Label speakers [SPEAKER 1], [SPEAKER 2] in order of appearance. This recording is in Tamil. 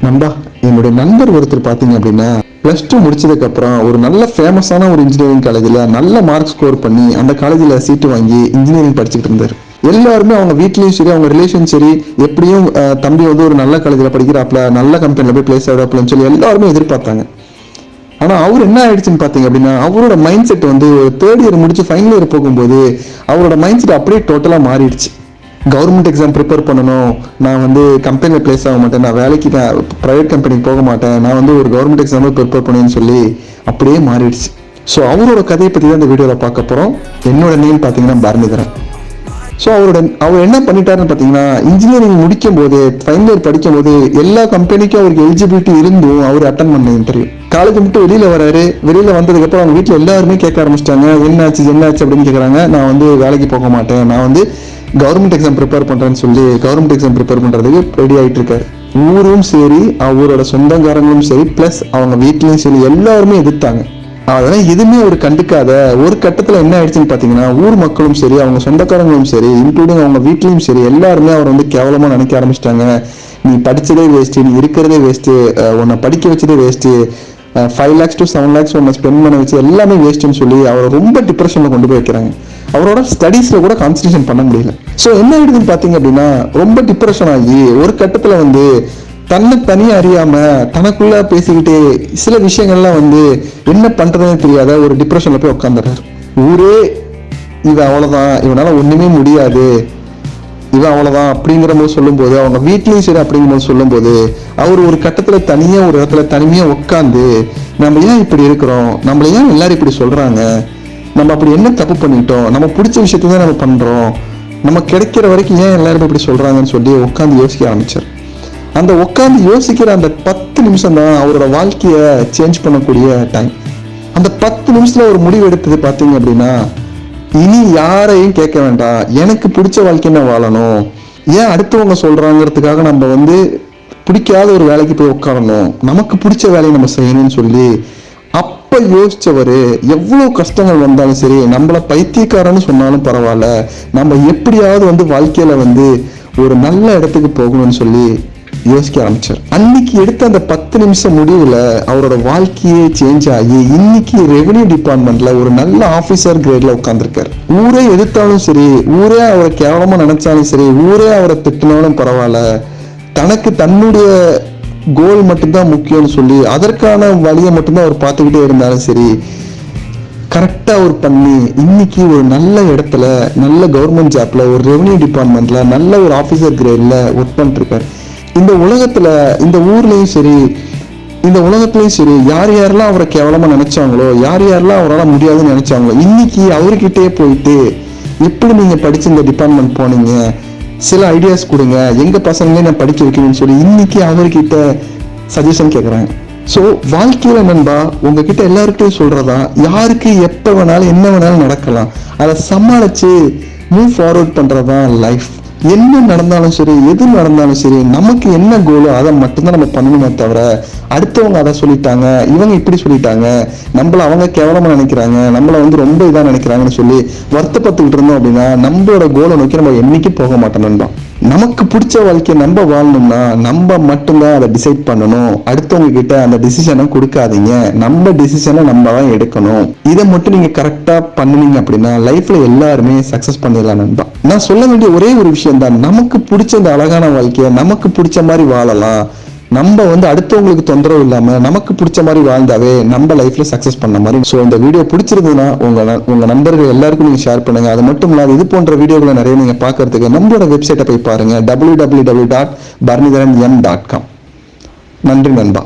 [SPEAKER 1] நண்பா, என்னுடைய நண்பர் ஒருத்தர் பார்த்தீங்க அப்படின்னா +2 முடிச்சதுக்கு அப்புறம் ஒரு நல்ல ஃபேமஸான ஒரு இன்ஜினியரிங் காலேஜில் நல்ல மார்க் ஸ்கோர் பண்ணி அந்த காலேஜில் சீட்டு வாங்கி இன்ஜினியரிங் படிச்சுட்டு இருந்தார். எல்லாருமே அவங்க வீட்லயும் சரி அவங்க ரிலேஷன் சரி எப்படியும் தம்பி வந்து ஒரு நல்ல காலேஜில் படிக்கிறாப்ல, நல்ல கம்பெனியில் போய் பிளேஸ் ஆகிறாப்லன்னு சொல்லி எல்லாருமே எதிர்பார்த்தாங்க. ஆனால் அவர் என்ன ஆயிடுச்சுன்னு பார்த்தீங்க அப்படின்னா அவரோட மைண்ட் செட் வந்து 3rd இயர் முடிச்சு ஃபைனல் இயர் போகும்போது அவரோட மைண்ட் செட் அப்படியே டோட்டலாக மாறிடுச்சு. கவர்மெண்ட் எக்ஸாம் ப்ரிப்பேர் பண்ணணும், நான் வந்து கம்பெனியில் பிளேஸ் ஆக மாட்டேன், நான் வேலைக்கு ப்ரைவேட் கம்பெனிக்கு போக மாட்டேன், நான் வந்து ஒரு கவர்மெண்ட் எக்ஸாமே ப்ரிப்பேர் பண்ணுன்னு சொல்லி அப்படியே மாறிடுச்சு. ஸோ அவரோட கதையை பற்றி தான் இந்த வீடியோவில் பார்க்க போகிறோம். என்னோட நேம் பார்த்தீங்கன்னா பரணிதரன். ஸோ அவர் என்ன பண்ணிட்டாருன்னு பார்த்தீங்கன்னா இன்ஜினியரிங் முடிக்கும் போது ஃபைனல் இயர் படிக்கும் போது எல்லா கம்பெனிக்கும் அவருக்கு எலிஜிபிலிட்டி இருந்தும் அவர் அட்டன் பண்ண இன்டர்வியூ. காலேஜ் மட்டும் வெளியில் வராரு. வெளியில் வந்ததுக்கப்புறம் அவங்க வீட்டில் எல்லாருமே கேட்க ஆரம்பிச்சிட்டாங்க, என்னாச்சு அப்படின்னு கேட்குறாங்க. நான் வந்து வேலைக்கு போக மாட்டேன், நான் வந்து கவர்மெண்ட் எக்ஸாம் ப்ரிப்பேர் பண்ணுறேன்னு சொல்லி கவர்மெண்ட் எக்ஸாம் ப்ரிப்பேர் பண்ணுறதுக்கு ரெடி ஆகிட்டு இருக்காரு. ஊரும் சரி அவரோட சொந்தக்காரங்களும் சரி ப்ளஸ் அவங்க வீட்லேயும் சரி எல்லாருமே எதிர்த்தாங்க. அதெல்லாம் எதுவுமே அவர் கண்டுக்காத ஒரு கட்டத்தில் என்ன ஆயிடுச்சுன்னு பார்த்தீங்கன்னா ஊர் மக்களும் சரி அவங்க சொந்தக்காரங்களும் சரி இன்க்ளூடிங் அவங்க வீட்லேயும் சரி எல்லாருமே அவர் வந்து கேவலமாக நினைக்க ஆரம்பிச்சிட்டாங்க. நீ படித்ததே வேஸ்ட்டு, நீ இருக்கிறதே வேஸ்ட்டு, உன்னை படிக்க வச்சதே வேஸ்ட்டு, 5 lakhs to 7 lakhs ஒன்று ஸ்பெண்ட் பண்ண வச்சு எல்லாமே வேஸ்ட்டுன்னு சொல்லி அவரை ரொம்ப டிப்ரெஷனில் கொண்டு போய் வைக்கிறாங்க. அவரோட ஸ்டடீஸில் கூட கான்சன்ட்ரேஷன் பண்ண முடியல. ஸோ என்ன ஆயிடுதுன்னு பார்த்தீங்க அப்படின்னா ரொம்ப டிப்ரெஷன் ஆகி ஒரு கட்டத்தில் வந்து தன்னை தனியாக அறியாமல் தனக்குள்ளே பேசிக்கிட்டே சில விஷயங்கள்லாம் வந்து என்ன பண்ணுறதுன்னு தெரியாத ஒரு டிப்ரெஷனில் போய் உட்காந்துடுறாரு. ஊரே இது அவ்வளோதான், இவனால் ஒன்றுமே முடியாது, இவன் அவ்வளோதான் அப்படிங்கிற போது சொல்லும்போது அவங்க வீட்லேயும் சரி அப்படிங்கிற போது சொல்லும்போது அவர் ஒரு கட்டத்தில் தனியாக ஒரு இடத்துல தனிமையாக உட்காந்து நம்ம ஏன் இப்படி இருக்கிறோம், நம்மள ஏன் எல்லாரும் இப்படி சொல்கிறாங்க, நம்ம அப்படி என்ன தப்பு பண்ணிட்டோம், நம்ம பிடிச்ச விஷயத்தை தான் நம்ம பண்ணுறோம், நம்ம கிடைக்கிற வரைக்கும் ஏன் எல்லாரும் இப்படி சொல்கிறாங்கன்னு சொல்லி உட்காந்து யோசிக்க ஆரம்பிச்சார். அந்த உட்காந்து யோசிக்கிற அந்த 10 நிமிஷம் தான் அவரோட வாழ்க்கையை சேஞ்ச் பண்ணக்கூடிய டைம். அந்த 10 நிமிஷத்தில் ஒரு முடிவு எடுத்தது பார்த்தீங்க அப்படின்னா இனி யாரையும் கேட்க வேண்டாம், எனக்கு பிடிச்ச வாழ்க்கை நான் வாழணும், ஏன் அடுத்தவங்க சொல்றாங்கிறதுக்காக நம்ம வந்து பிடிக்காத ஒரு வேலைக்கு போய் உட்காரணும், நமக்கு பிடிச்ச வேலையை நம்ம செய்யணும்னு சொல்லி அப்ப யோசிச்சவரு எவ்வளவு கஷ்டங்கள் வந்தாலும் சரி நம்மள பைத்தியக்காரன்னு சொன்னாலும் பரவாயில்ல, நம்ம எப்படியாவது வந்து வாழ்க்கையில வந்து ஒரு நல்ல இடத்துக்கு போகணும்னு சொல்லி யோசிக்க ஆரம்பிச்சார். அன்னைக்கு எடுத்த அந்த 10 நிமிஷம் முடிவுல அவரோட வாழ்க்கையே சேஞ்ச் ஆகி இன்னைக்கு ரெவென்யூ டிபார்ட்மெண்ட்ல ஒரு நல்ல ஆபீசர் கிரேட்ல உட்கார்ந்துருக்காரு. ஊரே எதிர்த்தாலும் சரி, ஊரே அவரை கேவலமா நினைச்சாலும் சரி, ஊரே அவரை திட்டினாலும் பரவாயில்ல, தனக்கு தன்னுடைய கோல் மட்டும்தான் முக்கியம்னு சொல்லி அதற்கான வழியை மட்டும்தான் அவர் பார்த்துக்கிட்டே இருந்தாலும் சரி கரெக்டா அவர் பண்ணி இன்னைக்கு ஒரு நல்ல இடத்துல நல்ல கவர்மெண்ட் ஜாப்ல ஒரு ரெவென்யூ டிபார்ட்மெண்ட்ல நல்ல ஒரு ஆபீசர் கிரேட்ல ஒர்க் பண்ணிட்டு இருக்காரு. இந்த உலகத்துல இந்த ஊர்லயும் சரி இந்த உலகத்திலயும் சரி யார் யாரெல்லாம் அவரை கேவலமா நினைச்சாங்களோ யார் யாரெல்லாம் அவரால் முடியாதுன்னு நினைச்சாங்களோ இன்னைக்கு அவர்கிட்டயே போயிட்டு எப்படி நீங்க படிச்சு இந்த டிபார்ட்மெண்ட் போனீங்க, சில ஐடியாஸ் கொடுங்க, எங்க பசங்களே நான் படிக்க வைக்கணும்னு சொல்லி இன்னைக்கு அவர்கிட்ட சஜஷன் கேட்குறாங்க. ஸோ வாழ்க்கையில நண்பா உங்ககிட்ட எல்லாருக்கும் சொல்றதா யாருக்கு எப்போ வேணாலும் என்ன வேணாலும் நடக்கலாம், அதை சமாளிச்சு மூவ் ஃபார்வர்ட் பண்றதுதான் லைஃப். என்ன நடந்தாலும் சரி எது நடந்தாலும் சரி நமக்கு என்ன கோலோ அதை மட்டும்தான் நம்ம பண்ணணுமே தவிர அடுத்தவங்க அதை சொல்லிட்டாங்க இவங்க இப்படி சொல்லிட்டாங்க நம்மள அவங்க கேவலமா நினைக்கிறாங்க நம்மள வந்து ரொம்ப இதா நினைக்கிறாங்கன்னு சொல்லி வருத்தப்பட்டுக்கிட்டு இருந்தோம் அப்படின்னா நம்மளோட கோலை நோக்கி நம்ம என்னைக்கு போக மாட்டோம். நமக்கு பிடிச்ச வாழ்க்கையை நம்ம வாழணும்னா நம்ம மட்டும்தான் அதை டிசைட் பண்ணணும். அடுத்தவங்க கிட்ட அந்த டிசிஷனை கொடுக்காதீங்க, நம்ம டிசிஷனை நம்ம தான் எடுக்கணும். இதை மட்டும் நீங்க கரெக்டா பண்ணுனீங்க அப்படின்னா லைஃப்ல எல்லாருமே சக்சஸ் பண்ணிடலாம் நண்பா. நான் சொல்ல வேண்டிய ஒரே ஒரு விஷயம் தான், நமக்கு பிடிச்ச இந்த அழகான வாழ்க்கையை நமக்கு பிடிச்ச மாதிரி வாழலாம். நம்ம வந்து அடுத்தவங்களுக்கு தொந்தரவு இல்லாம நமக்கு பிடிச்ச மாதிரி வாழ்ந்தாவே நம்ம லைஃப்ல சக்சஸ் பண்ண மாதிரி. ஸோ இந்த வீடியோ பிடிச்சிருந்ததுன்னா உங்க நண்பர்கள் எல்லாருக்கும் நீங்க ஷேர் பண்ணுங்க. அது மட்டும் இல்லாத இது போன்ற வீடியோக்களை நிறைய நீங்க பாக்குறதுக்கு நம்மளோட வெப்சைட்டை போய் பாருங்க www.barnidharan.com. நன்றி நண்பா.